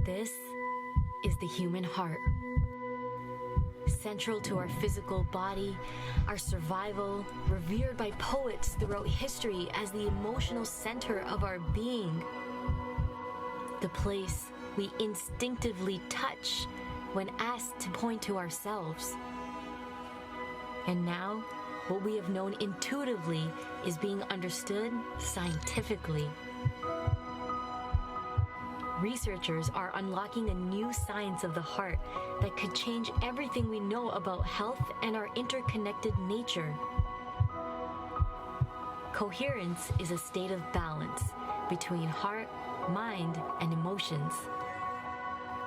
This is the human heart. Central to our physical body, our survival, revered by poets throughout history as the emotional center of our being. The place we instinctively touch when asked to point to ourselves. And now, what we have known intuitively is being understood scientifically. Researchers are unlocking a new science of the heart that could change everything we know about health and our interconnected nature. Coherence is a state of balance between heart, mind, and emotions,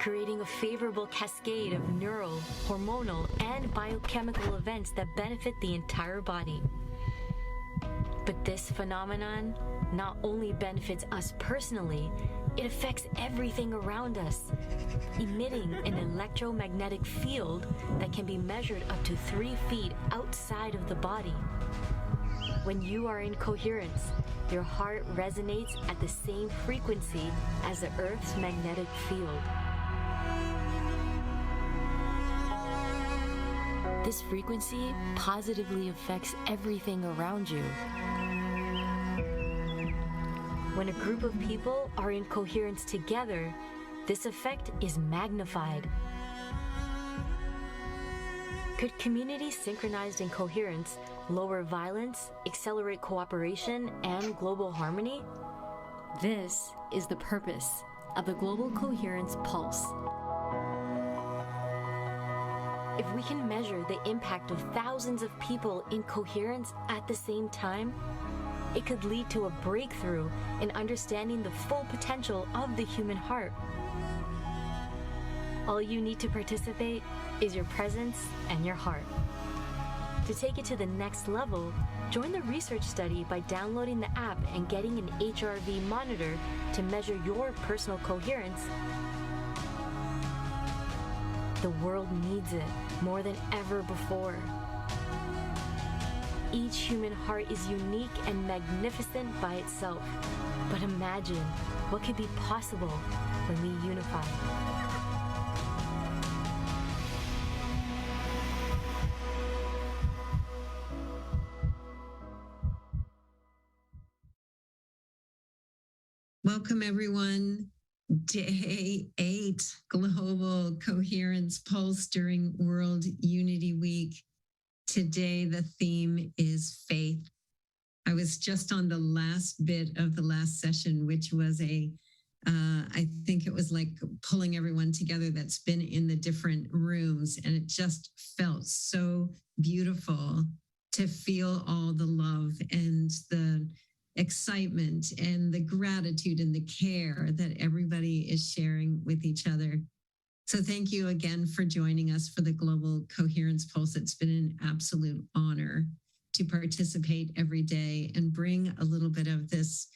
creating a favorable cascade of neural, hormonal, and biochemical events that benefit the entire body. But this phenomenon not only benefits us personally, it affects everything around us, emitting an electromagnetic field that can be measured up to 3 feet outside of the body. When you are in coherence, your heart resonates at the same frequency as the Earth's magnetic field. This frequency positively affects everything around you. When a group of people are in coherence together, this effect is magnified. Could communities synchronized in coherence lower violence, accelerate cooperation, and global harmony? This is the purpose of the Global Coherence Pulse. If we can measure the impact of thousands of people in coherence at the same time, it could lead to a breakthrough in understanding the full potential of the human heart. All you need to participate is your presence and your heart. To take it to the next level, join the research study by downloading the app and getting an HRV monitor to measure your personal coherence. The world needs it more than ever before. Each human heart is unique and magnificent by itself. But imagine what could be possible when we unify. Welcome, everyone. Day 8, Global Coherence Pulse during World Unity Week. Today, the theme is faith. I was just on the last bit of the last session, which was I think it was like pulling everyone together that's been in the different rooms. And it just felt so beautiful to feel all the love and the excitement and the gratitude and the care that everybody is sharing with each other. So thank you again for joining us for the Global Coherence Pulse. It's been an absolute honor to participate every day and bring a little bit of this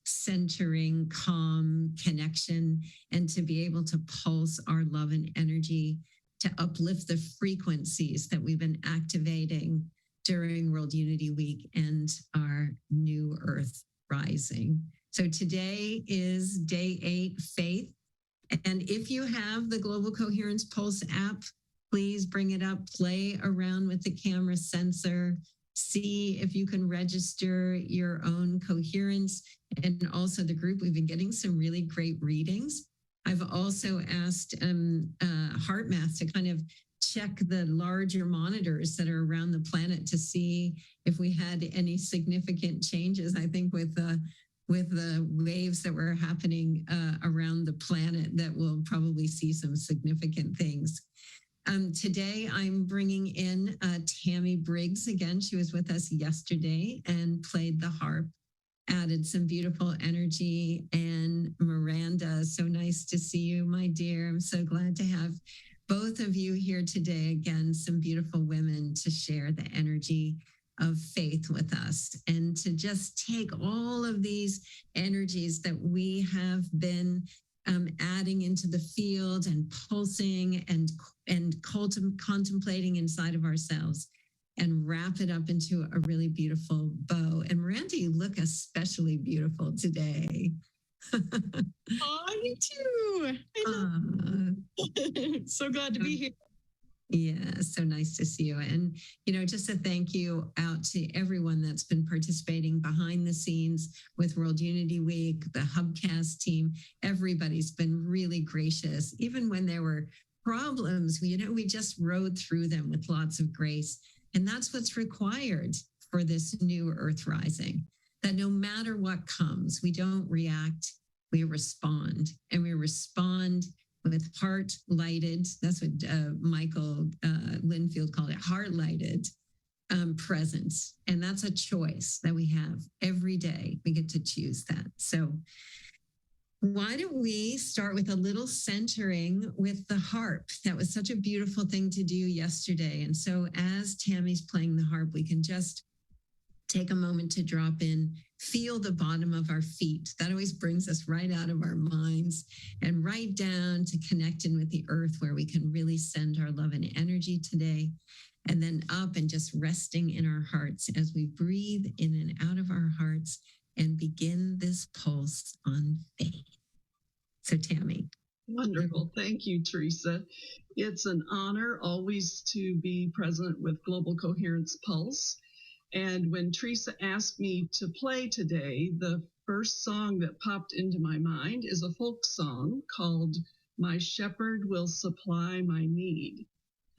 centering, calm connection, and to be able to pulse our love and energy to uplift the frequencies that we've been activating during World Unity Week and our New Earth Rising. So today is day 8, faith. And if you have the Global Coherence Pulse app, please bring it up, play around with the camera sensor, see if you can register your own coherence and also the group. We've been getting some really great readings. I've also asked HeartMath to kind of check the larger monitors that are around the planet to see if we had any significant changes. I think with the waves that were happening around the planet, that we'll probably see some significant things. Today, I'm bringing in Tammy Briggs again. She was with us yesterday and played the harp, added some beautiful energy. And Miranda, so nice to see you, my dear. I'm so glad to have both of you here today. Again, some beautiful women to share the energy of faith with us and to just take all of these energies that we have been adding into the field and pulsing and contemplating inside of ourselves and wrap it up into a really beautiful bow. And Miranda, you look especially beautiful today. Oh, me too. I know. So glad to be here. Yeah, so nice to see you. And, just a thank you out to everyone that's been participating behind the scenes with World Unity Week, the Hubcast team. Everybody's been really gracious. Even when there were problems, we just rode through them with lots of grace. And that's what's required for this new Earth rising, that no matter what comes, we don't react, we respond. And we respond with heart lighted. That's what Michael Linfield called it, heart lighted presence. And that's a choice that we have every day. We get to choose that. So why don't we start with a little centering with the harp? That was such a beautiful thing to do yesterday. And so as Tammy's playing the harp, we can just take a moment to drop in, feel the bottom of our feet. That always brings us right out of our minds and right down to connecting with the earth, where we can really send our love and energy today. And then up and just resting in our hearts as we breathe in and out of our hearts and begin this pulse on faith. So Tammy. Wonderful. Thank you, Teresa. It's an honor always to be present with Global Coherence Pulse. And when Teresa asked me to play today, the first song that popped into my mind is a folk song called My Shepherd Will Supply My Need.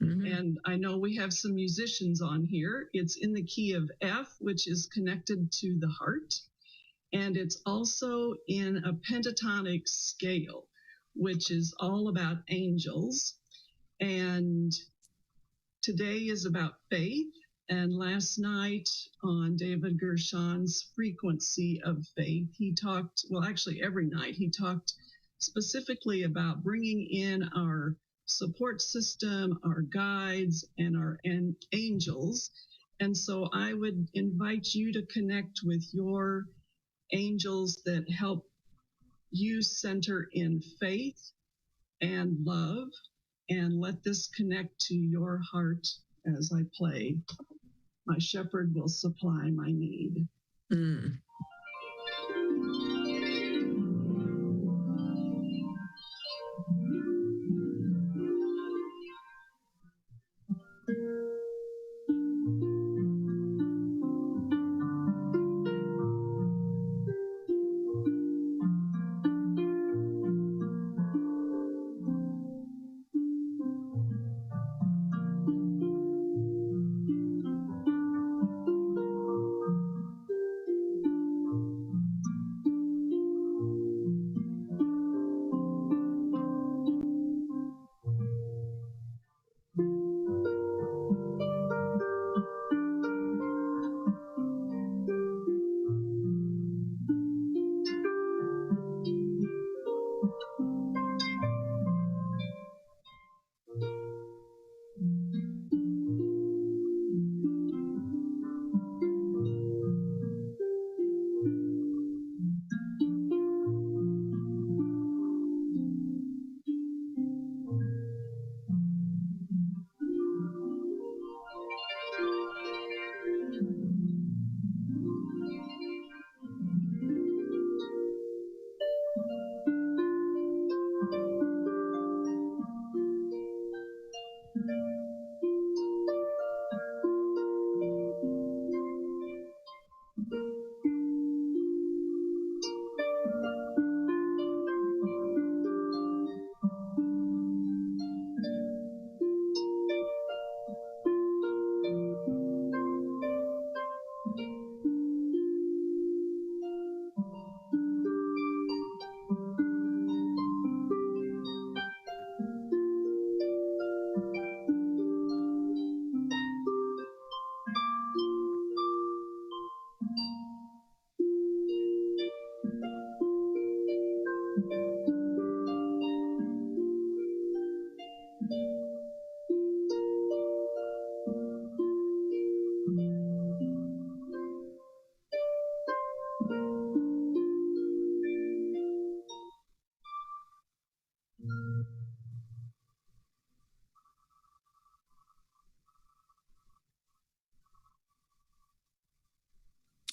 Mm-hmm. And I know we have some musicians on here. It's in the key of F, which is connected to the heart. And it's also in a pentatonic scale, which is all about angels. And today is about faith. And last night on David Gershon's Frequency of Faith, he talked, well, actually every night, he talked specifically about bringing in our support system, our guides, and our angels. And so I would invite you to connect with your angels that help you center in faith and love, and let this connect to your heart as I play. My shepherd will supply my need. Mm.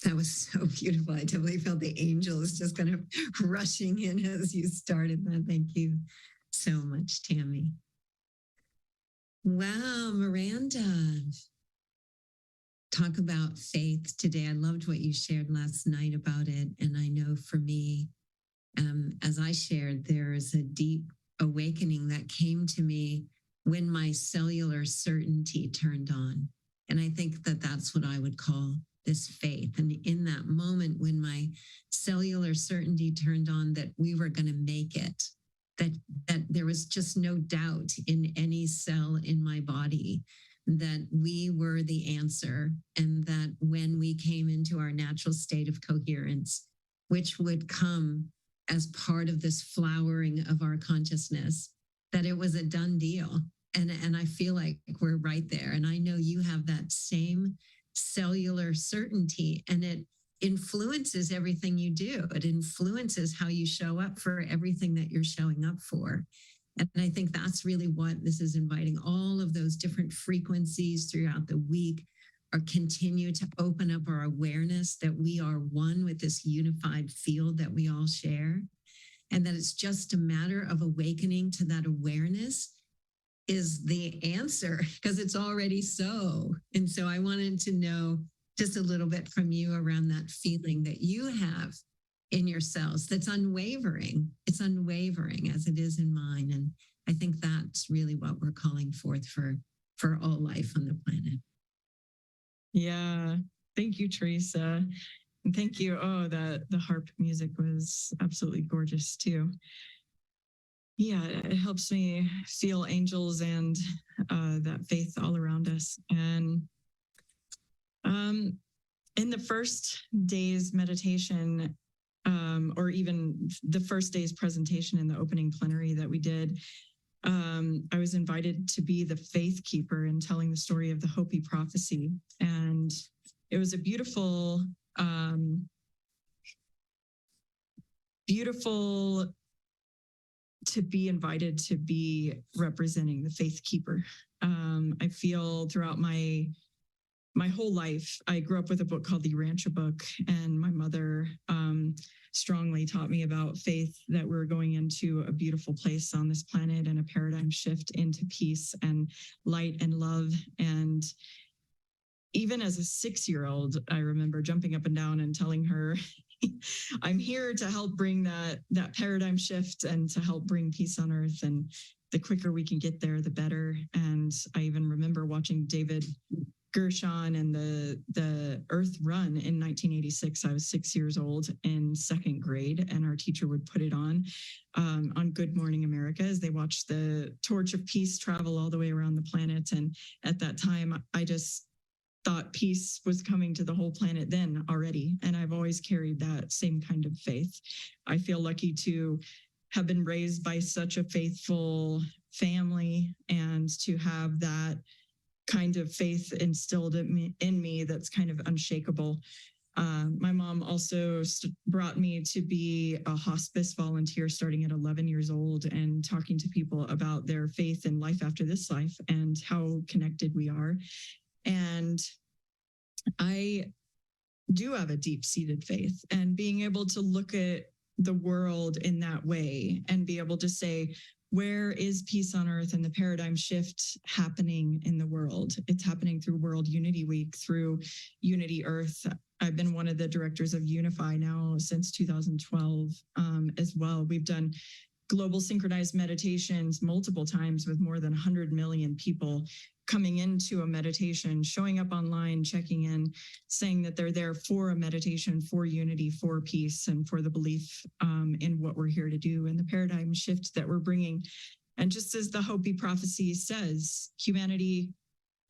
That was so beautiful. I totally felt the angels just kind of rushing in as you started that. Thank you so much, Tammy. Wow, Miranda. Talk about faith today. I loved what you shared last night about it. And I know for me, as I shared, there is a deep awakening that came to me when my cellular certainty turned on. And I think that that's what I would call this faith. And in that moment when my cellular certainty turned on that we were going to make it, that there was just no doubt in any cell in my body that we were the answer, and that when we came into our natural state of coherence, which would come as part of this flowering of our consciousness, that it was a done deal. And I feel like we're right there. And I know you have that same cellular certainty, and it influences everything you do. It influences how you show up for everything that you're showing up for. And I think that's really what this is inviting, all of those different frequencies throughout the week are continue to open up our awareness that we are one with this unified field that we all share. And that it's just a matter of awakening to that awareness is the answer, because it's already so. And so I wanted to know just a little bit from you around that feeling that you have in your cells that's unwavering. It's unwavering as it is in mine. And I think that's really what we're calling forth for all life on the planet. Yeah. Thank you, Teresa. And thank you. Oh, the harp music was absolutely gorgeous too. Yeah, it helps me feel angels and that faith all around us. And in the first day's meditation, or even the first day's presentation in the opening plenary that we did, I was invited to be the faith keeper in telling the story of the Hopi prophecy. And it was a beautiful, beautiful to be invited to be representing the faith keeper. I feel throughout my whole life, I grew up with a book called the Urantia Book, and my mother strongly taught me about faith, that we're going into a beautiful place on this planet and a paradigm shift into peace and light and love. And even as a 6-year-old, I remember jumping up and down and telling her, I'm here to help bring that paradigm shift and to help bring peace on earth. And the quicker we can get there, the better. And I even remember watching David Gershon and the Earth Run in 1986. I was 6 years old in second grade, and our teacher would put it on Good Morning America as they watched the torch of peace travel all the way around the planet. And at that time, I just thought peace was coming to the whole planet then already. And I've always carried that same kind of faith. I feel lucky to have been raised by such a faithful family and to have that kind of faith instilled in me that's kind of unshakable. My mom also brought me to be a hospice volunteer starting at 11 years old and talking to people about their faith in life after this life and how connected we are. And I do have a deep-seated faith, and being able to look at the world in that way and be able to say, where is peace on earth and the paradigm shift happening in the world? It's happening through World Unity Week, through Unity Earth. I've been one of the directors of Unify now since 2012 as well. We've done global synchronized meditations multiple times with more than 100 million people coming into a meditation, showing up online, checking in, saying that they're there for a meditation, for unity, for peace, and for the belief in what we're here to do and the paradigm shift that we're bringing. And just as the Hopi prophecy says, humanity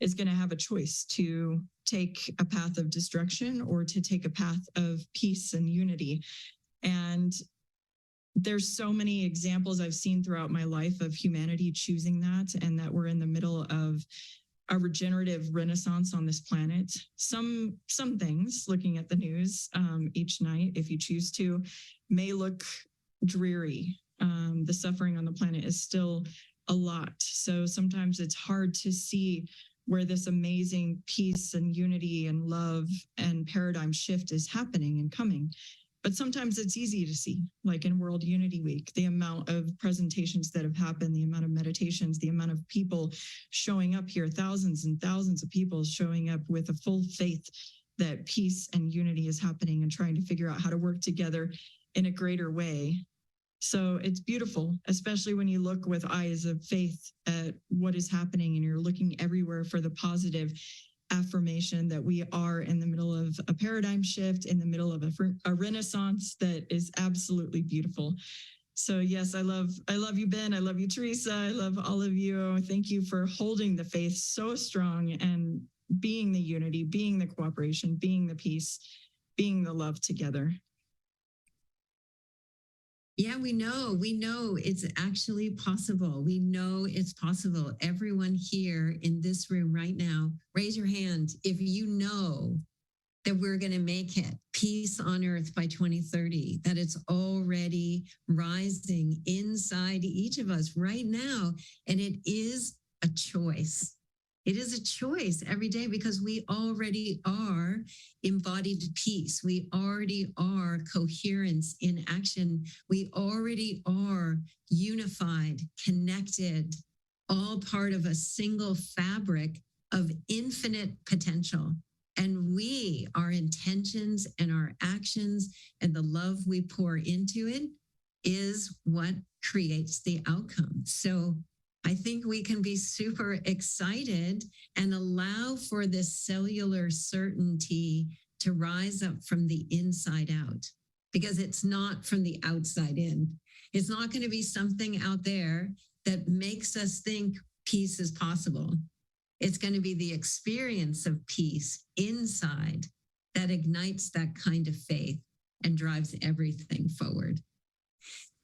is going to have a choice to take a path of destruction or to take a path of peace and unity. And there's so many examples I've seen throughout my life of humanity choosing that, and that we're in the middle of a regenerative renaissance on this planet. Some things, looking at the news each night, if you choose to, may look dreary. The suffering on the planet is still a lot. So sometimes it's hard to see where this amazing peace and unity and love and paradigm shift is happening and coming. But sometimes it's easy to see, like in World Unity Week, the amount of presentations that have happened, the amount of meditations, the amount of people showing up here, thousands and thousands of people showing up with a full faith that peace and unity is happening and trying to figure out how to work together in a greater way. So it's beautiful, especially when you look with eyes of faith at what is happening and you're looking everywhere for the positive affirmation that we are in the middle of a paradigm shift, in the middle of a renaissance that is absolutely beautiful. So yes, I love you, Ben. I love you, Teresa. I love all of you. Thank you for holding the faith so strong and being the unity, being the cooperation, being the peace, being the love together. Yeah, we know it's actually possible. We know it's possible. Everyone here in this room right now, raise your hand if you know that we're going to make it peace on earth by 2030, that it's already rising inside each of us right now. And it is a choice. It is a choice every day because we already are embodied peace. We already are coherence in action. We already are unified, connected, all part of a single fabric of infinite potential. And we, our intentions and our actions and the love we pour into it is what creates the outcome. So I think we can be super excited and allow for this cellular certainty to rise up from the inside out, because it's not from the outside in. It's not going to be something out there that makes us think peace is possible. It's going to be the experience of peace inside that ignites that kind of faith and drives everything forward.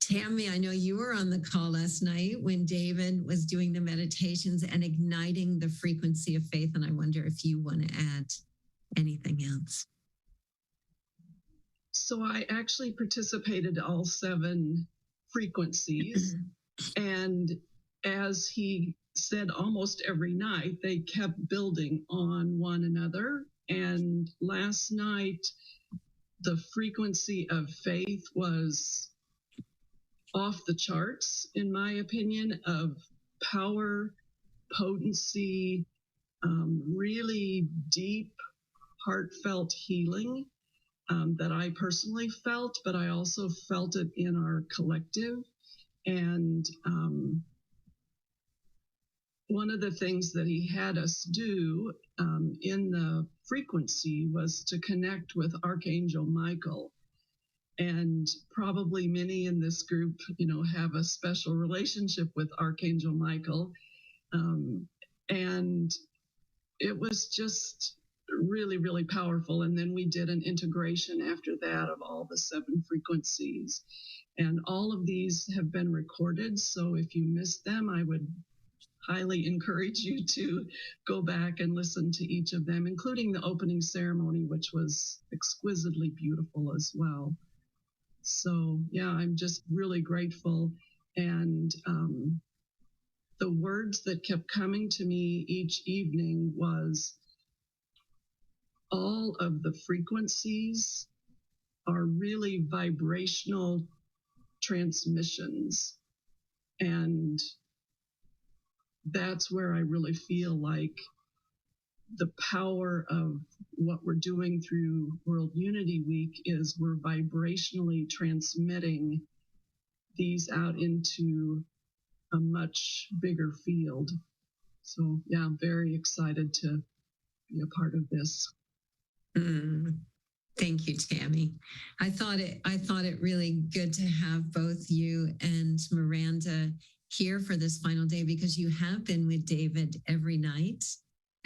Tammy, I know you were on the call last night when David was doing the meditations and igniting the frequency of faith. And I wonder if you want to add anything else. So I actually participated all 7 frequencies. And as he said, almost every night, they kept building on one another. And last night, the frequency of faith was off the charts, in my opinion, of power, potency, really deep, heartfelt healing that I personally felt, but I also felt it in our collective. And one of the things that he had us do in the frequency was to connect with Archangel Michael. And probably many in this group, have a special relationship with Archangel Michael. And it was just really, really powerful. And then we did an integration after that of all the 7 frequencies. And all of these have been recorded. So if you missed them, I would highly encourage you to go back and listen to each of them, including the opening ceremony, which was exquisitely beautiful as well. So, yeah, I'm just really grateful. And the words that kept coming to me each evening was, all of the frequencies are really vibrational transmissions. And that's where I really feel like the power of what we're doing through World Unity Week is we're vibrationally transmitting these out into a much bigger field. So yeah, I'm very excited to be a part of this. Thank you, Tammy. I thought it really good to have both you and Miranda here for this final day, because you have been with David every night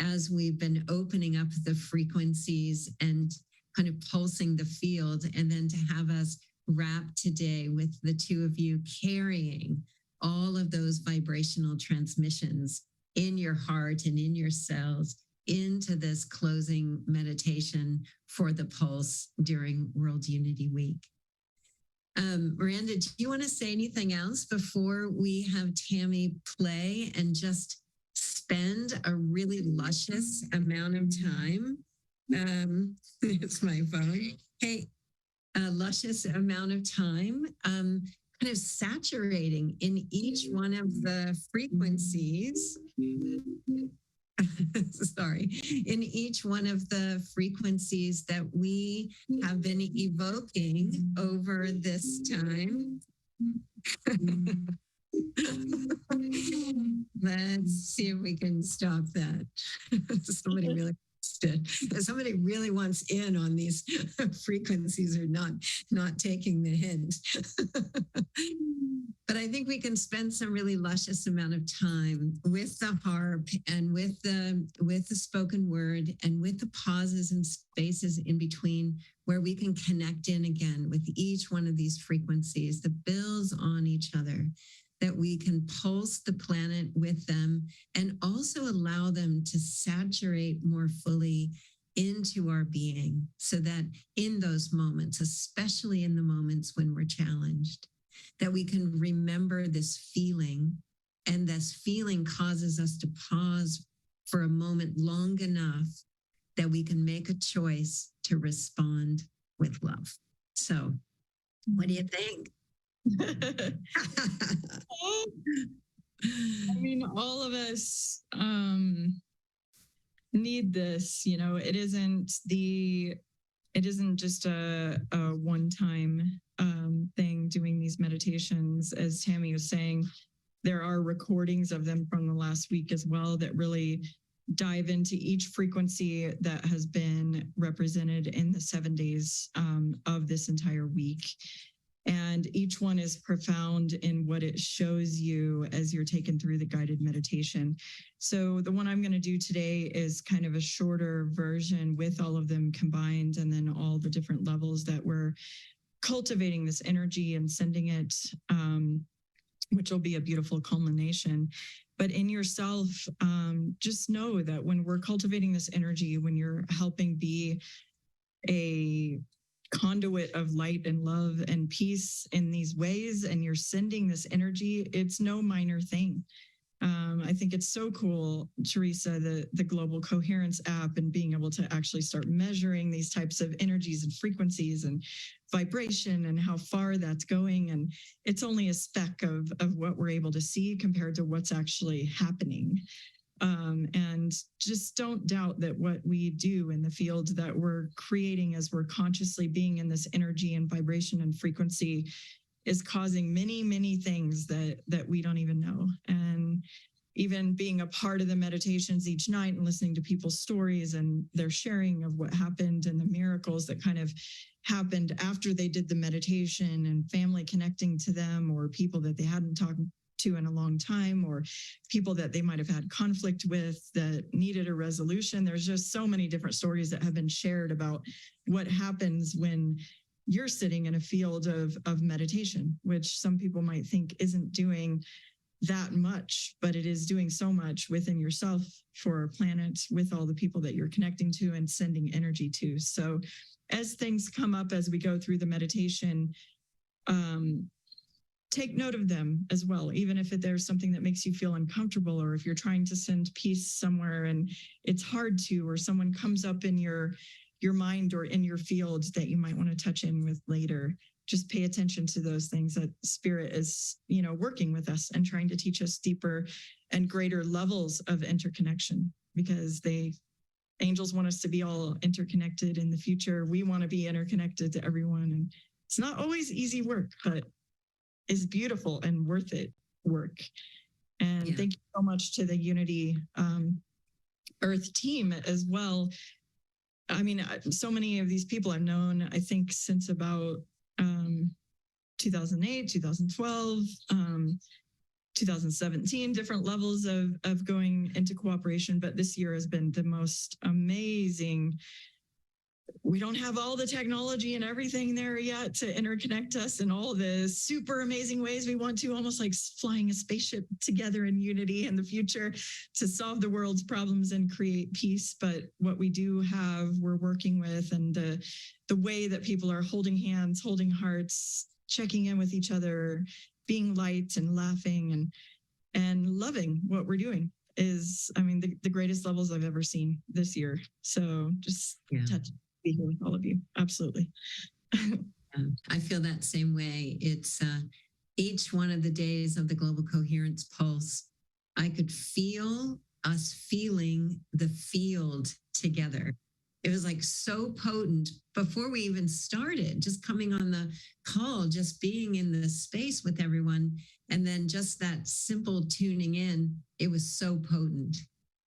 as we've been opening up the frequencies and kind of pulsing the field, and then to have us wrap today with the 2 of you carrying all of those vibrational transmissions in your heart and in your cells into this closing meditation for the pulse during World Unity Week. Miranda, do you want to say anything else before we have Tammy play and just spend a really luscious amount of time. It's my phone. Hey, a luscious amount of time, kind of saturating in each one of the frequencies. Sorry, in each one of the frequencies that we have been evoking over this time. Let's see if we can stop that. Somebody really wants in on these frequencies or not taking the hint. But I think we can spend some really luscious amount of time with the harp and with the spoken word and with the pauses and spaces in between where we can connect in again with each one of these frequencies that builds on each other, that we can pulse the planet with them and also allow them to saturate more fully into our being, so that in those moments, especially in the moments when we're challenged, that we can remember this feeling, and this feeling causes us to pause for a moment long enough that we can make a choice to respond with love. So what do you think? I mean, all of us need this. You know, it isn't just a one-time thing doing these meditations. As Tammy was saying, there are recordings of them from the last week as well that really dive into each frequency that has been represented in the 7 days of this entire week. And each one is profound in what it shows you as you're taken through the guided meditation. So the one I'm going to do today is kind of a shorter version with all of them combined, and then all the different levels that we're cultivating this energy and sending it, which will be a beautiful culmination. But in yourself, just know that when we're cultivating this energy, when you're helping be a conduit of light and love and peace in these ways, and you're sending this energy, it's no minor thing. I think it's so cool, Teresa, the Global Coherence app, and being able to actually start measuring these types of energies and frequencies and vibration and how far that's going. And it's only a speck of what we're able to see compared to what's actually happening. And just don't doubt that what we do in the field that we're creating as we're consciously being in this energy and vibration and frequency is causing many, many things that we don't even know. And even being a part of the meditations each night and listening to people's stories and their sharing of what happened and the miracles that kind of happened after they did the meditation, and family connecting to them, or people that they hadn't talked to in a long time, or people that they might have had conflict with that needed a resolution. There's just so many different stories that have been shared about what happens when you're sitting in a field of meditation, which some people might think isn't doing that much, but it is doing so much within yourself, for our planet, with all the people that you're connecting to and sending energy to. So as things come up as we go through the meditation, take note of them as well, even if there's something that makes you feel uncomfortable, or if you're trying to send peace somewhere and it's hard to, or someone comes up in your mind or in your field that you might want to touch in with later. Just pay attention to those things that Spirit is, working with us and trying to teach us deeper and greater levels of interconnection, because angels want us to be all interconnected in the future. We want to be interconnected to everyone. And it's not always easy work, but is beautiful and worth it work. And thank you so much to the Unity Earth team as well. I mean, so many of these people I've known, I think, since about 2008, 2012, 2017, different levels of going into cooperation. But this year has been the most amazing. We don't have all the technology and everything there yet to interconnect us in all the super amazing ways we want to, almost like flying a spaceship together in unity in the future to solve the world's problems and create peace. But what we do have, we're working with, and the way that people are holding hands, holding hearts, checking in with each other, being light and laughing and loving what we're doing. is, I mean, the greatest levels I've ever seen this year. So just touch, be here with all of you. Absolutely. I feel that same way. It's each one of the days of the Global Coherence Pulse, I could feel us feeling the field together. It was like so potent before we even started, just coming on the call, just being in the space with everyone. And then just that simple tuning in, it was so potent.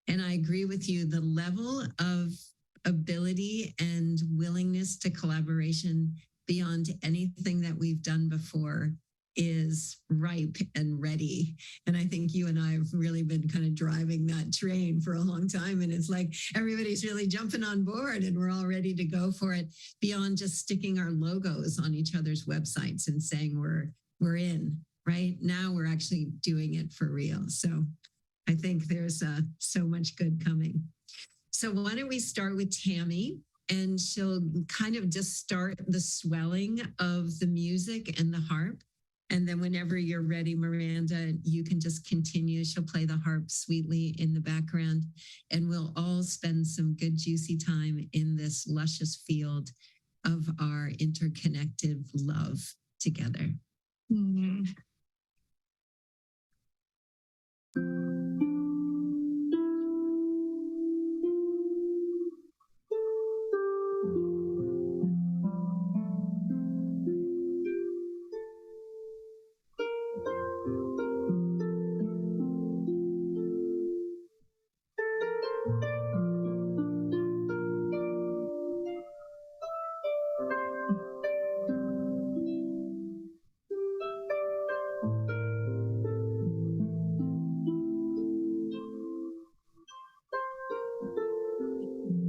And I agree with you, the level of ability and willingness to collaboration beyond anything that we've done before is ripe and ready. And I think you and I have really been kind of driving that train for a long time. And it's like everybody's really jumping on board and we're all ready to go for it, beyond just sticking our logos on each other's websites and saying we're in. Right now, we're actually doing it for real. So I think there's so much good coming. So why don't we start with Tammy, and she'll kind of just start the swelling of the music and the harp. And then whenever you're ready, Miranda, you can just continue. She'll play the harp sweetly in the background, and we'll all spend some good, juicy time in this luscious field of our interconnected love together. Mm-hmm.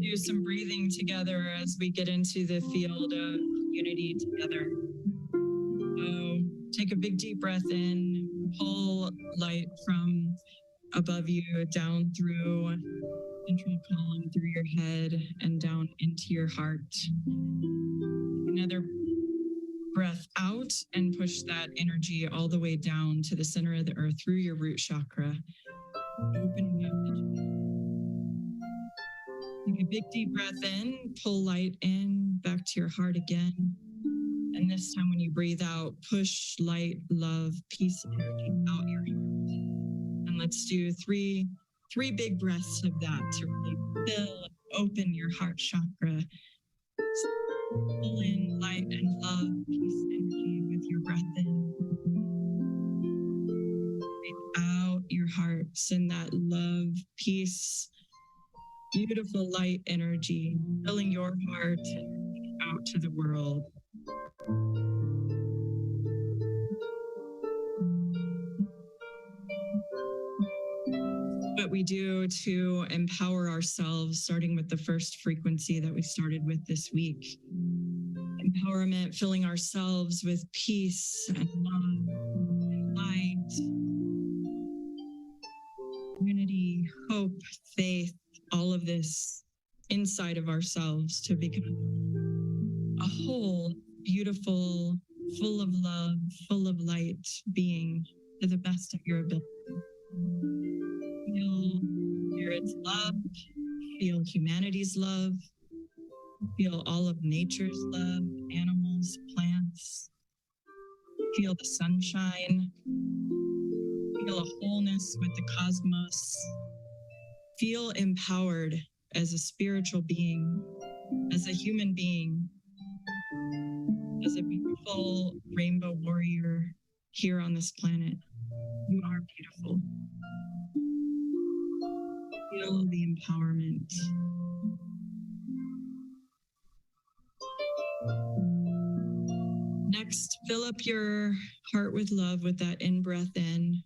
Do some breathing together as we get into the field of unity together. So take a big deep breath in, pull light from above you down through central column, through your head and down into your heart. Another breath out and push that energy all the way down to the center of the earth through your root chakra. Opening up the Take a big deep breath in, pull light in, back to your heart again. And this time when you breathe out, push light, love, peace, energy out your heart. And let's do three big breaths of that to really fill, open your heart chakra. Pull in light and love, peace, energy with your breath in. Breathe out your heart, send that love, peace, beautiful light energy, filling your heart out to the world. What we do to empower ourselves, starting with the first frequency that we started with this week. Empowerment, filling ourselves with peace and love and light, unity, hope, faith, all of this inside of ourselves to become a whole, beautiful, full of love, full of light being to the best of your ability. Feel Spirit's love, feel humanity's love, feel all of nature's love, animals, plants, feel the sunshine, feel a wholeness with the cosmos, feel empowered as a spiritual being, as a human being, as a beautiful rainbow warrior here on this planet. You are beautiful. Feel the empowerment. Next, fill up your heart with love with that in-breath in.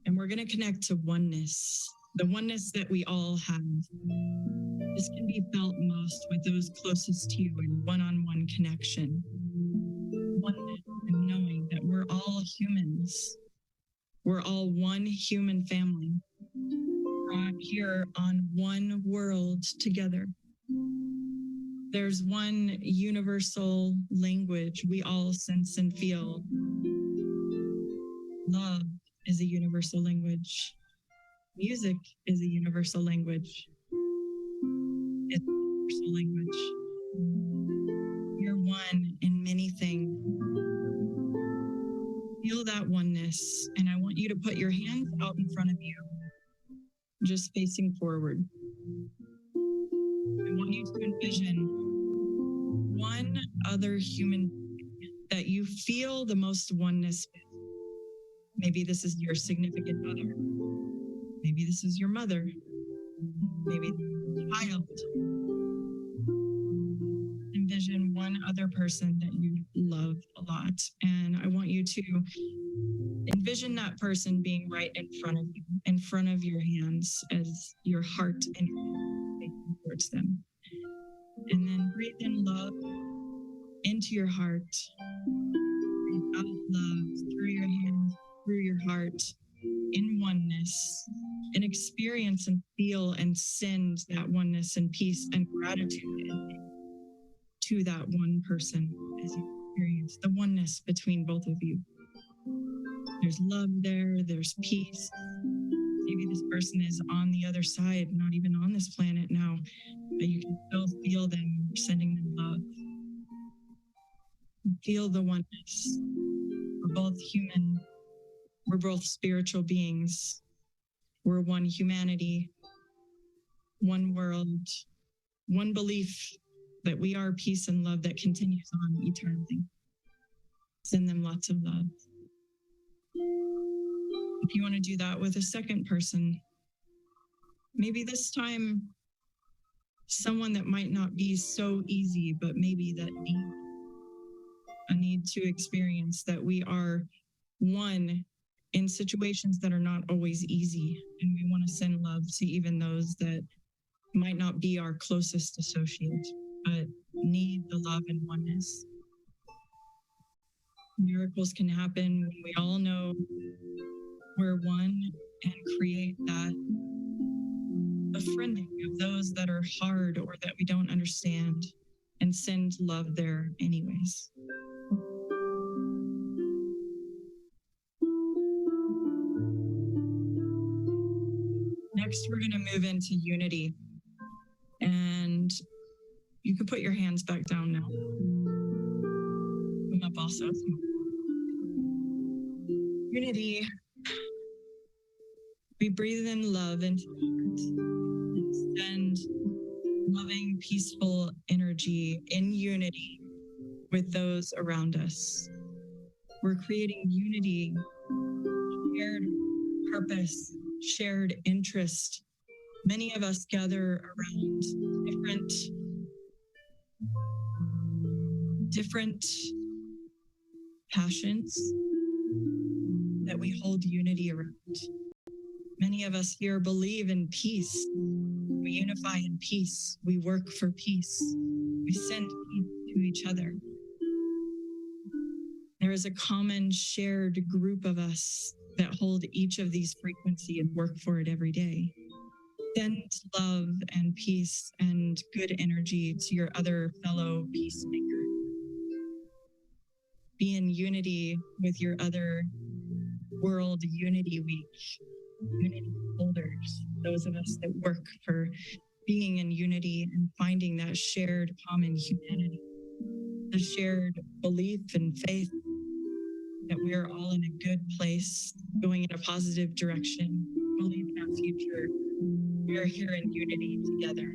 And we're going to connect to oneness, the oneness that we all have. This can be felt most with those closest to you in one-on-one connection. Oneness and knowing that we're all humans. We're all one human family. We're here on one world together. There's one universal language we all sense and feel. Love is a universal language. Music is a universal language. It's a universal language. You're one in many things. Feel that oneness. And I want you to put your hands out in front of you, just facing forward. I want you to envision one other human that you feel the most oneness with. Maybe this is your significant other. Maybe this is your mother. Maybe a child. Envision one other person that you love a lot. And I want you to envision that person being right in front of you, in front of your hands as your heart and your hand facing towards them. And then breathe in love into your heart. Breathe out love through your hands, through your heart, in oneness, and experience and feel and send that oneness and peace and gratitude to that one person as you experience the oneness between both of you. There's love there, there's peace. Maybe this person is on the other side, not even on this planet now, but you can still feel them sending them love. Feel the oneness. We're both human. We're both spiritual beings. We're one humanity, one world, one belief that we are peace and love that continues on eternally. Send them lots of love. If you want to do that with a second person, maybe this time someone that might not be so easy, but maybe that need to experience that we are one in situations that are not always easy. And we want to send love to even those that might not be our closest associate, but need the love and oneness. Miracles can happen when we all know we're one and create that befriending of those that are hard or that we don't understand and send love there anyways. Next, we're going to move into unity. And you can put your hands back down now. Come up also. Unity. We breathe in love into the heart and send loving, peaceful energy in unity with those around us. We're creating unity, shared purpose, shared interest. Many of us gather around different passions that we hold unity around. Many of us here believe in peace. We unify in peace. We work for peace. We send peace to each other. There is a common shared group of us that hold each of these frequencies and work for it every day. Send love and peace and good energy to your other fellow peacemaker. Be in unity with your other World Unity Week unity holders, those of us that work for being in unity and finding that shared common humanity, the shared belief and faith that we are all in a good place, going in a positive direction, believe in our future. We are here in unity together.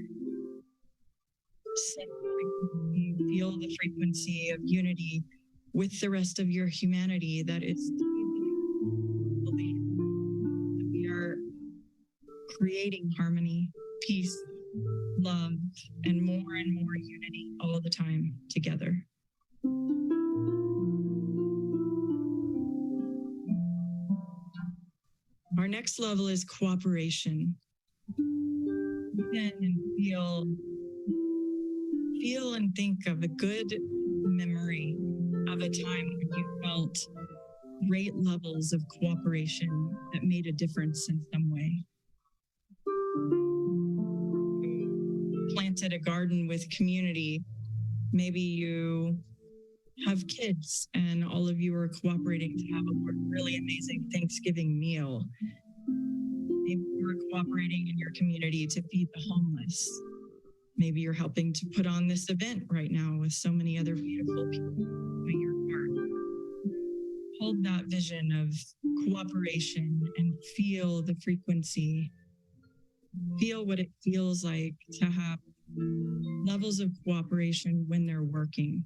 Feel the frequency of unity with the rest of your humanity that is belief. We are creating harmony, peace, love, and more unity all the time together. Our next level is cooperation. Then feel and think of a good memory of a time when you felt great levels of cooperation that made a difference in some way. You planted a garden with community. Maybe you have kids and all of you are cooperating to have a really amazing Thanksgiving meal. Maybe you're cooperating in your community to feed the homeless. Maybe you're helping to put on this event right now with so many other beautiful people doing your part. Hold that vision of cooperation and feel the frequency. Feel what it feels like to have levels of cooperation when they're working.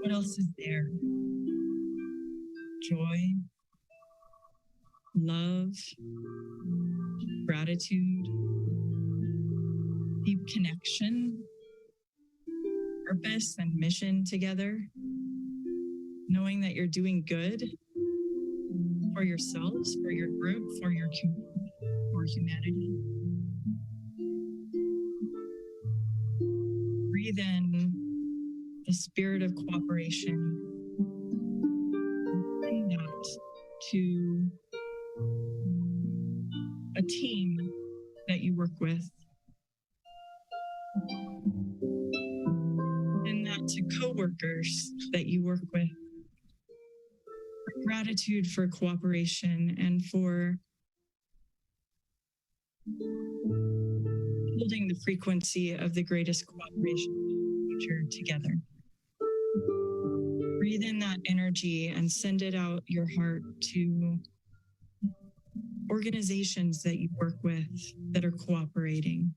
What else is there? Joy, love, gratitude, deep connection, purpose and mission together, knowing that you're doing good for yourselves, for your group, for your community, for humanity. Breathe in the spirit of cooperation. Bring that to a team that you work with. And that to coworkers that you work with. Gratitude for cooperation and for holding the frequency of the greatest cooperation in the future together. Breathe in that energy and send it out your heart to organizations that you work with that are cooperating.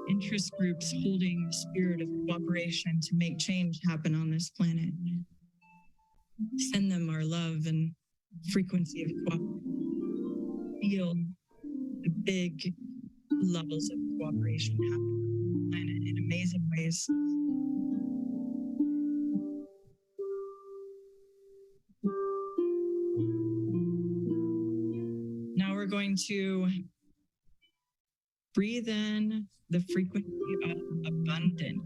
Interest groups holding the spirit of cooperation to make change happen on this planet. Send them our love and frequency of cooperation. Feel the big levels of cooperation happen on the planet in amazing ways. Now we're going to breathe in the frequency of abundance.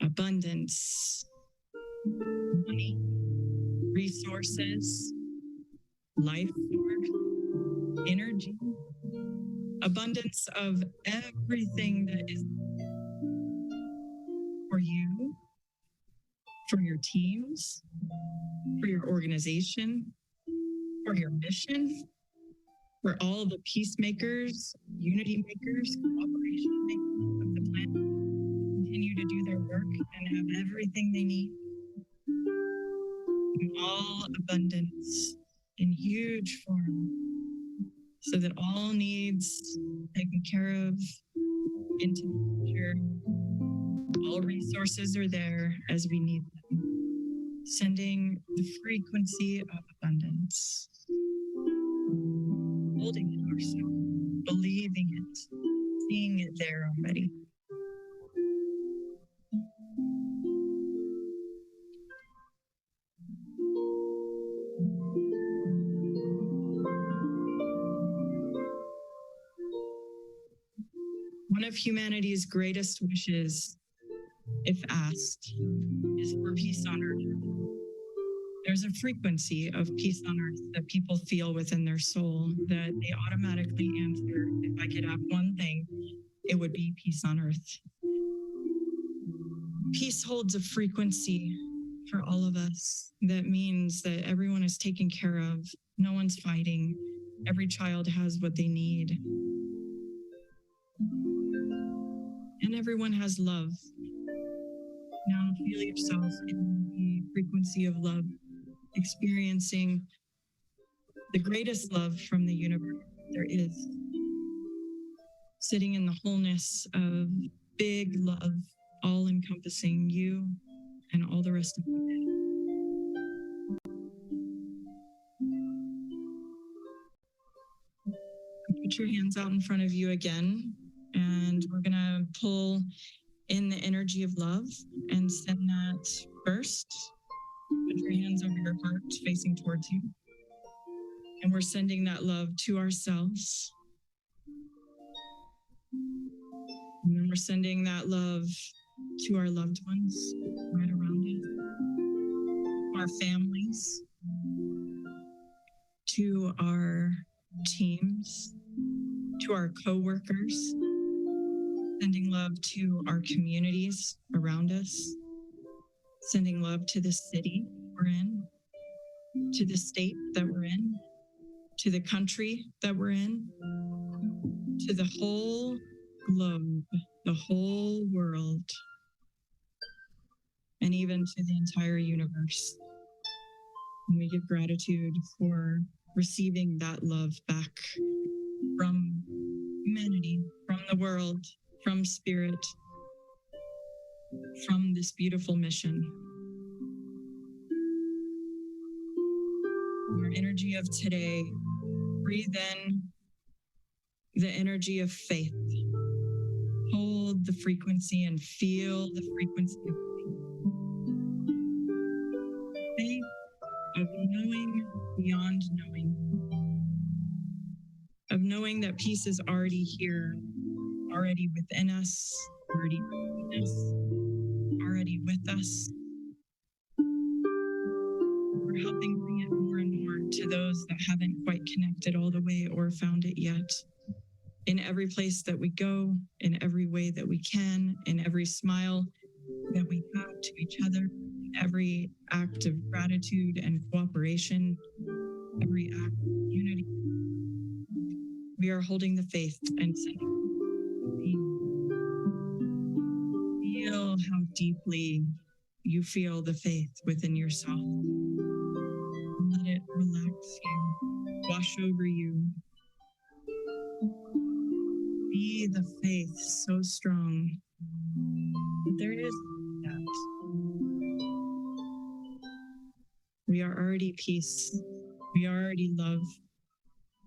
Abundance. Money, resources, life force, energy, abundance of everything that is for you, for your teams, for your organization, for your mission, for all the peacemakers, unity makers, cooperation makers of the planet continue to do their work and have everything they need. In all abundance in huge form so that all needs taken care of into the future. All resources are there as we need them. Sending the frequency of abundance. Holding it ourselves, believing it, seeing it there already. One of humanity's greatest wishes, if asked, is for peace on earth. There's a frequency of peace on earth that people feel within their soul that they automatically answer, if I could have one thing, it would be peace on earth. Peace holds a frequency for all of us that means that everyone is taken care of, no one's fighting, every child has what they need. And everyone has love. Now feel yourself in the frequency of love, experiencing the greatest love from the universe there is. Sitting in the wholeness of big love, all encompassing you and all the rest of you. Put your hands out in front of you again. And we're gonna pull in the energy of love and send that first. Put your hands over your heart facing towards you. And we're sending that love to ourselves. And then we're sending that love to our loved ones right around us, our families, to our teams, to our coworkers. Sending love to our communities around us, sending love to the city we're in, to the state that we're in, to the country that we're in, to the whole globe, the whole world, and even to the entire universe. And we give gratitude for receiving that love back from humanity, from the world, from spirit, from this beautiful mission. Our energy of today, breathe in the energy of faith. Hold the frequency and feel the frequency of faith, of knowing beyond knowing, of knowing that peace is already here, already within us, already between us, already with us. We're helping bring it more and more to those that haven't quite connected all the way or found it yet. In every place that we go, in every way that we can, in every smile that we have to each other, in every act of gratitude and cooperation, every act of unity, we are holding the faith and sending. Feel how deeply you feel the faith within yourself. Let it relax you, wash over you. Be the faith so strong that there is that. We are already peace. We are already love.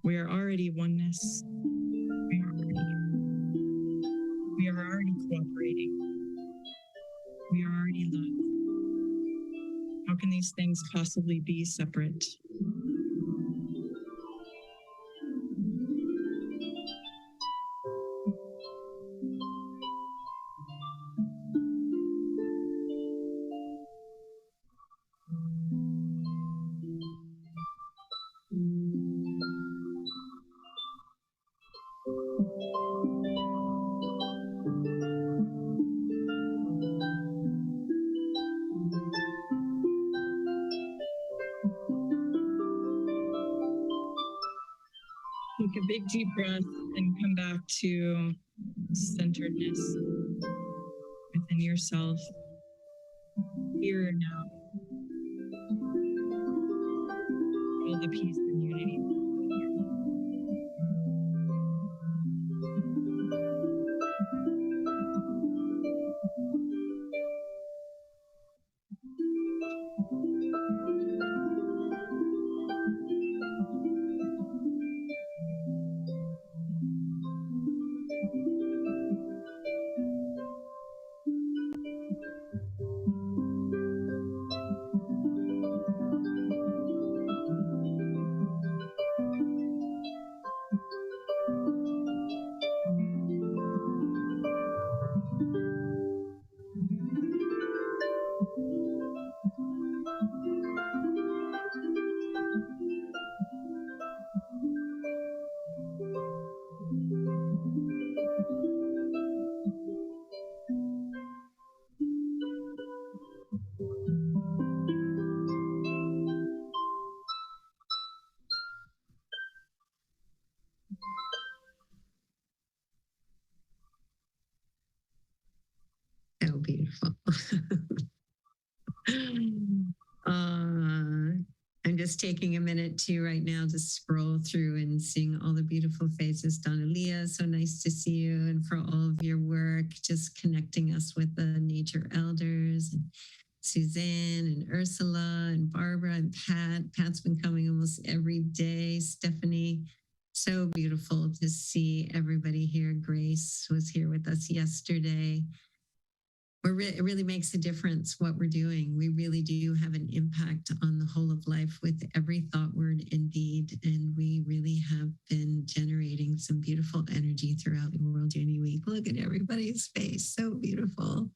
We are already oneness. We are already cooperating. We are already love. How can these things possibly be separate? Take a big deep breath and come back to centeredness within yourself, here and now. Feel the peace and unity. So beautiful. I'm just taking a minute to right now to scroll through and seeing all the beautiful faces. Donna Leah, so nice to see you, and for all of your work, just connecting us with the nature elders, and Suzanne and Ursula and Barbara and Pat. Pat's been coming almost every day. Stephanie, so beautiful to see everybody here. Grace was here with us yesterday. It really makes a difference what we're doing. We really do have an impact on the whole of life with every thought, word, and deed. And we really have been generating some beautiful energy throughout the World Unity Week. Look at everybody's face. So beautiful.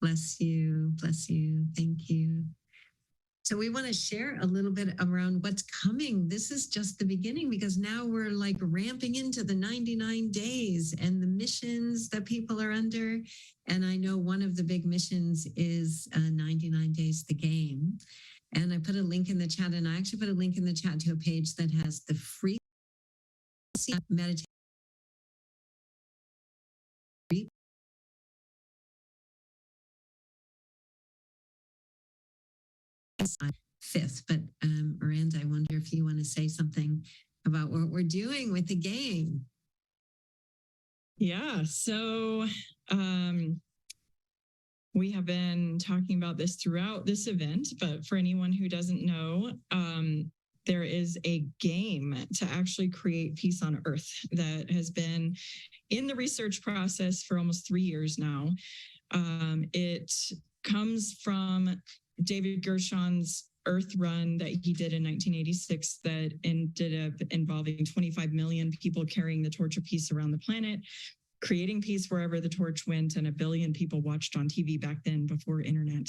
Bless you. Bless you. Thank you. So we want to share a little bit around what's coming. This is just the beginning, because now we're like ramping into the 99 days and the missions that people are under. And I know one of the big missions is 99 Days the Game. And I put a link in the chat, and I actually put a link in the chat to a page that has the free meditation fifth. But Miranda, I wonder if you want to say something about what we're doing with the game. Yeah, so we have been talking about this throughout this event, but for anyone who doesn't know, there is a game to actually create peace on Earth that has been in the research process for almost 3 years now. It comes from David Gershon's Earth Run that he did in 1986 that ended up involving 25 million people carrying the torch of peace around the planet, creating peace wherever the torch went, and 1 billion people watched on TV back then before internet.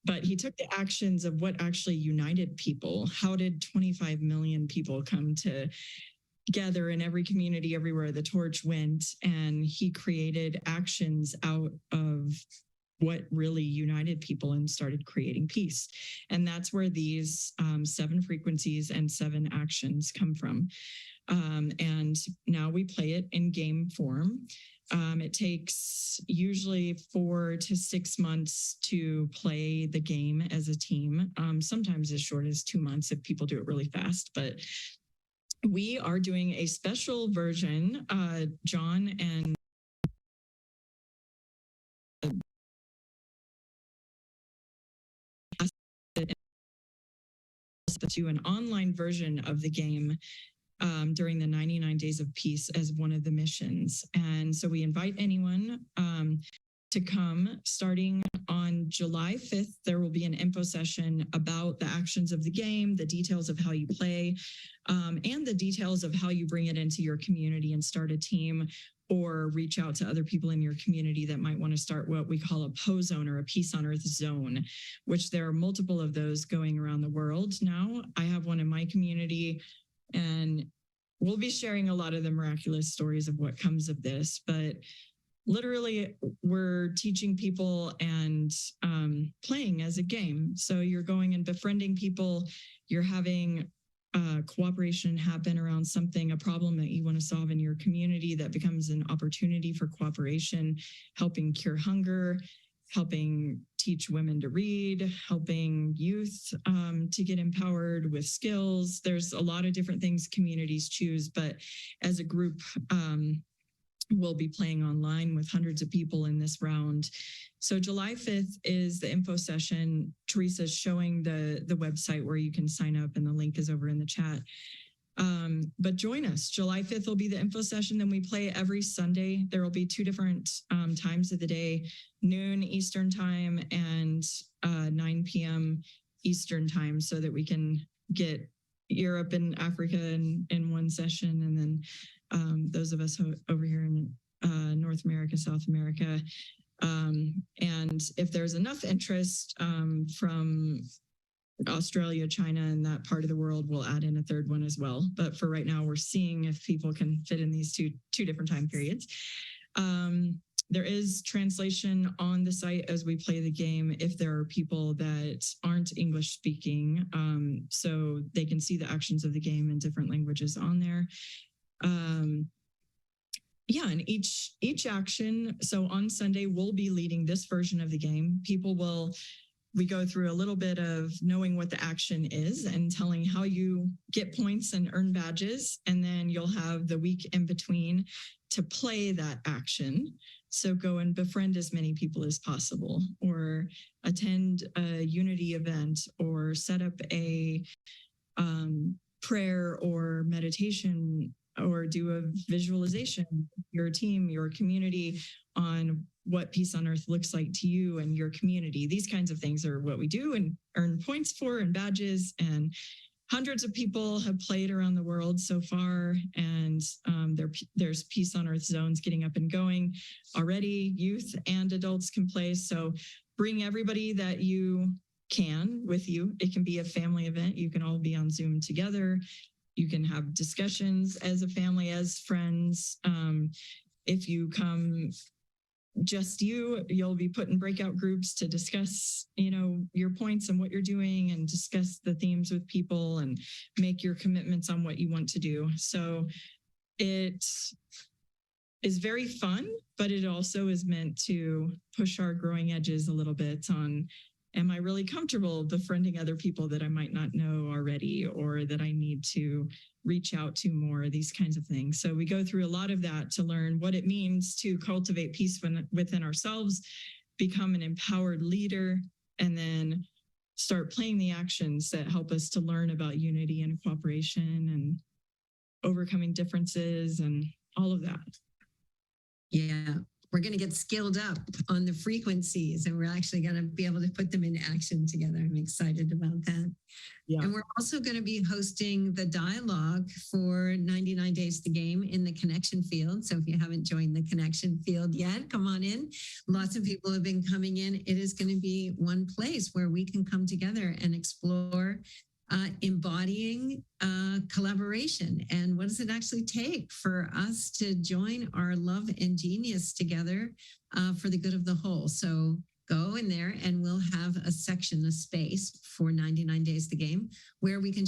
But he took the actions of what actually united people. How did 25 million people come together in every community, everywhere the torch went? And he created actions out of what really united people and started creating peace. And that's where these 7 frequencies and 7 actions come from. And now we play it in game form. It takes usually 4 to 6 months to play the game as a team, sometimes as short as 2 months if people do it really fast. But we are doing a special version. John and to an online version of the game during the 99 Days of Peace as one of the missions. And so we invite anyone to come. Starting on July 5th, there will be an info session about the actions of the game, the details of how you play, and the details of how you bring it into your community and start a team, or reach out to other people in your community that might want to start what we call a PO zone, or a Peace on Earth zone, which there are multiple of those going around the world now. I have one in my community, and we'll be sharing a lot of the miraculous stories of what comes of this. But literally, we're teaching people and playing as a game. So you're going and befriending people. You're having cooperation happen around something, a problem that you want to solve in your community that becomes an opportunity for cooperation, helping cure hunger, helping teach women to read, helping youth to get empowered with skills. There's a lot of different things communities choose, but as a group, we'll be playing online with hundreds of people in this round. So July 5th is the info session. Teresa's showing the website where you can sign up, and the link is over in the chat. But join us. July 5th will be the info session. Then we play every Sunday. There will be 2 different times of the day, noon Eastern time and 9 p.m. Eastern time, so that we can get Europe and Africa in one session. And then those of us over here in North America, South America. And if there's enough interest from Australia, China, and that part of the world, we'll add in a 3rd one as well. But for right now, we're seeing if people can fit in these two different time periods. There is translation on the site as we play the game if there are people that aren't English speaking, so they can see the actions of the game in different languages on there. Yeah, and each action, so on Sunday, we'll be leading this version of the game. We go through a little bit of knowing what the action is and telling how you get points and earn badges. And then you'll have the week in between to play that action. So go and befriend as many people as possible, or attend a unity event, or set up a prayer or meditation, or do a visualization, your team, your community, on what peace on earth looks like to you and your community. These kinds of things are what we do and earn points for and badges. And hundreds of people have played around the world so far. And there's peace on earth zones getting up and going already. Youth and adults can play. So bring everybody that you can with you. It can be a family event. You can all be on Zoom together. You can have discussions as a family, as friends. If you come just you. You'll be put in breakout groups to discuss, your points and what you're doing, and discuss the themes with people and make your commitments on what you want to do. So it is very fun, but it also is meant to push our growing edges a little bit on, am I really comfortable befriending other people that I might not know already, or that I need to reach out to more, these kinds of things. So we go through a lot of that to learn what it means to cultivate peace within ourselves, become an empowered leader, and then start playing the actions that help us to learn about unity and cooperation and overcoming differences and all of that. Yeah, we're going to get skilled up on the frequencies, and we're actually going to be able to put them in action together. I'm excited about that. Yeah. And we're also going to be hosting the dialogue for 99 Days to Game in the Connection Field. So if you haven't joined the Connection Field yet, come on in. Lots of people have been coming in. It is going to be one place where we can come together and explore embodying collaboration, and what does it actually take for us to join our love and genius together for the good of the whole. So go in there, and we'll have a section, a space for 99 Days to Game, where we can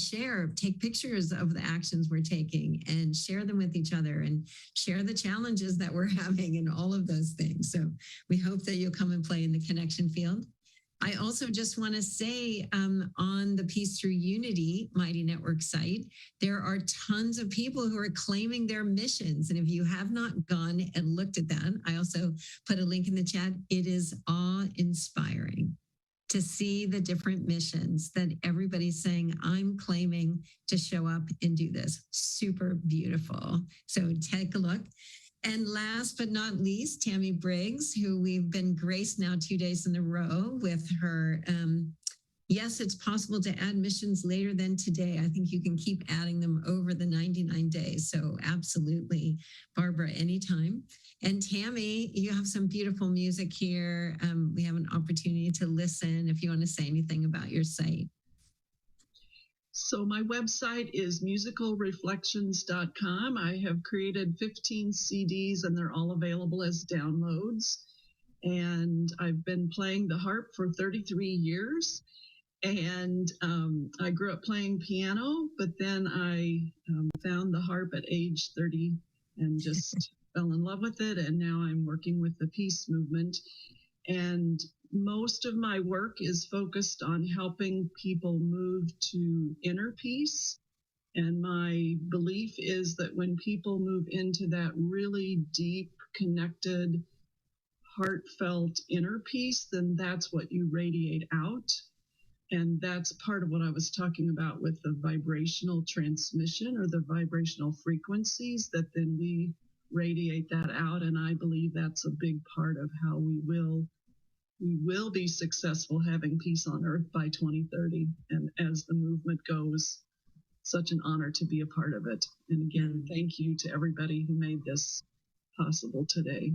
take pictures of the actions we're taking and share them with each other, and share the challenges that we're having and all of those things. So we hope that you'll come and play in the Connection Field. I also just want to say on the Peace Through Unity Mighty Network site, there are tons of people who are claiming their missions. And if you have not gone and looked at that, I also put a link in the chat. It is awe-inspiring to see the different missions that everybody's saying, I'm claiming to show up and do this. Super beautiful. So take a look. And last but not least, Tammy Briggs, who we've been graced now 2 days in a row with her. Yes, it's possible to add missions later than today. I think you can keep adding them over the 99 days. So absolutely, Barbara, anytime. And Tammy, you have some beautiful music here. We have an opportunity to listen if you want to say anything about your site. So my website is musicalreflections.com. I have created 15 CDs, and they're all available as downloads. And I've been playing the harp for 33 years. And I grew up playing piano, but then I found the harp at age 30 and just fell in love with it. And now I'm working with the peace movement. And most of my work is focused on helping people move to inner peace. And my belief is that when people move into that really deep, connected, heartfelt inner peace, then that's what you radiate out. And that's part of what I was talking about with the vibrational transmission, or the vibrational frequencies, that then we radiate that out. And I believe that's a big part of how we will be successful having peace on earth by 2030. And as the movement goes, such an honor to be a part of it. And again, thank you to everybody who made this possible today.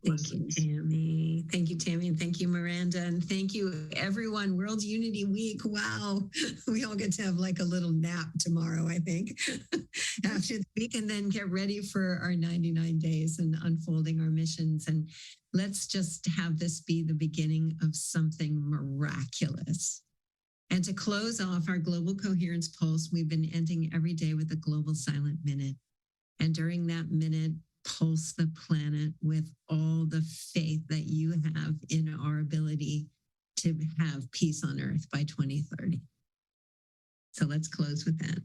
Blessings. Thank you, Tammy. Thank you, Tammy. And thank you, Miranda. And thank you, everyone. World Unity Week. Wow. We all get to have like a little nap tomorrow, I think, after the week, and then get ready for our 99 days and unfolding our missions. And let's just have this be the beginning of something miraculous. And to close off our Global Coherence Pulse, we've been ending every day with a Global Silent Minute. And during that minute, pulse the planet with all the faith that you have in our ability to have peace on earth by 2030. So let's close with that.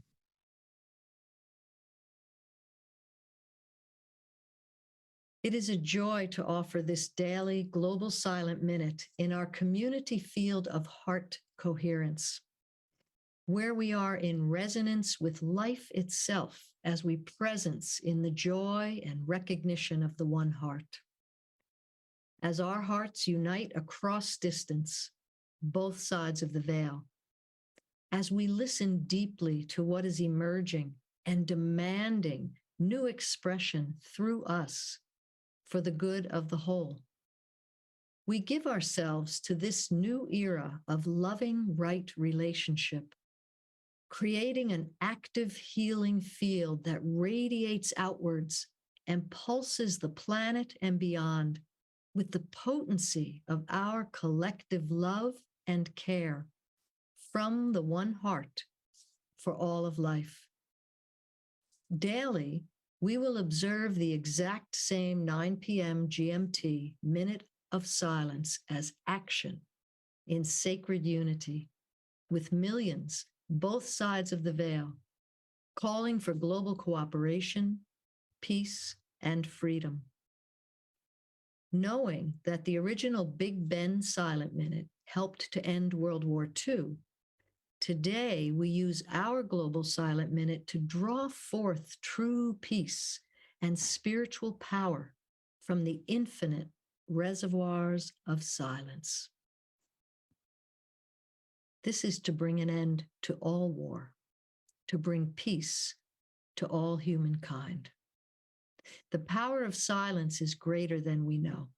It is a joy to offer this daily Global Silent Minute in our community field of heart coherence, where we are in resonance with life itself as we presence in the joy and recognition of the one heart. As our hearts unite across distance, both sides of the veil, as we listen deeply to what is emerging and demanding new expression through us for the good of the whole, we give ourselves to this new era of loving right relationship, creating an active healing field that radiates outwards and pulses the planet and beyond with the potency of our collective love and care from the one heart for all of life. Daily, we will observe the exact same 9 p.m. GMT minute of silence as action in sacred unity with millions, both sides of the veil, calling for global cooperation, peace, and freedom. Knowing that the original Big Ben silent minute helped to end World War II, today we use our global silent minute to draw forth true peace and spiritual power from the infinite reservoirs of silence. This is to bring an end to all war, to bring peace to all humankind. The power of silence is greater than we know.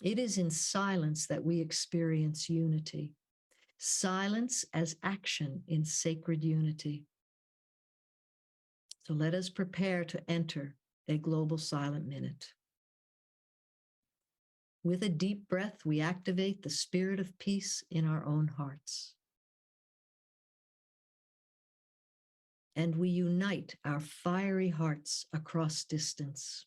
It is in silence that we experience unity. Silence as action in sacred unity. So let us prepare to enter a global silent minute. With a deep breath, we activate the spirit of peace in our own hearts. And we unite our fiery hearts across distance.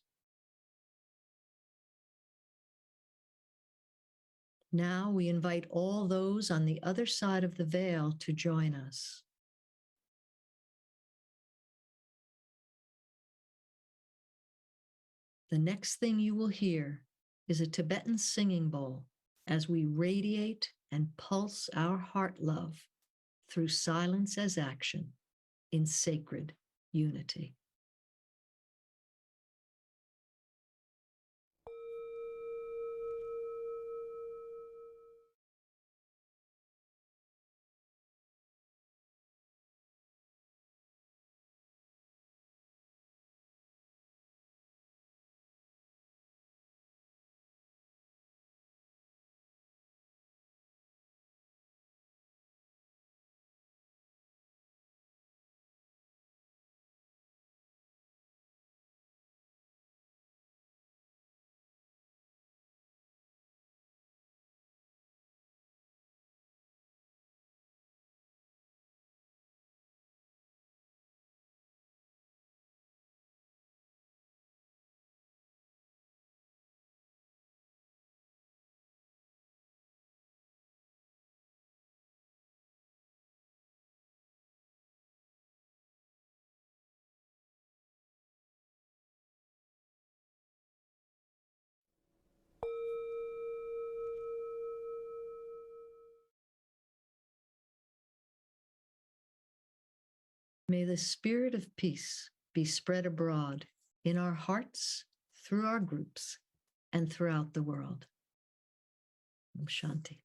Now we invite all those on the other side of the veil to join us. The next thing you will hear is a Tibetan singing bowl as we radiate and pulse our heart love through silence as action in sacred unity. May the spirit of peace be spread abroad in our hearts, through our groups, and throughout the world. Om Shanti.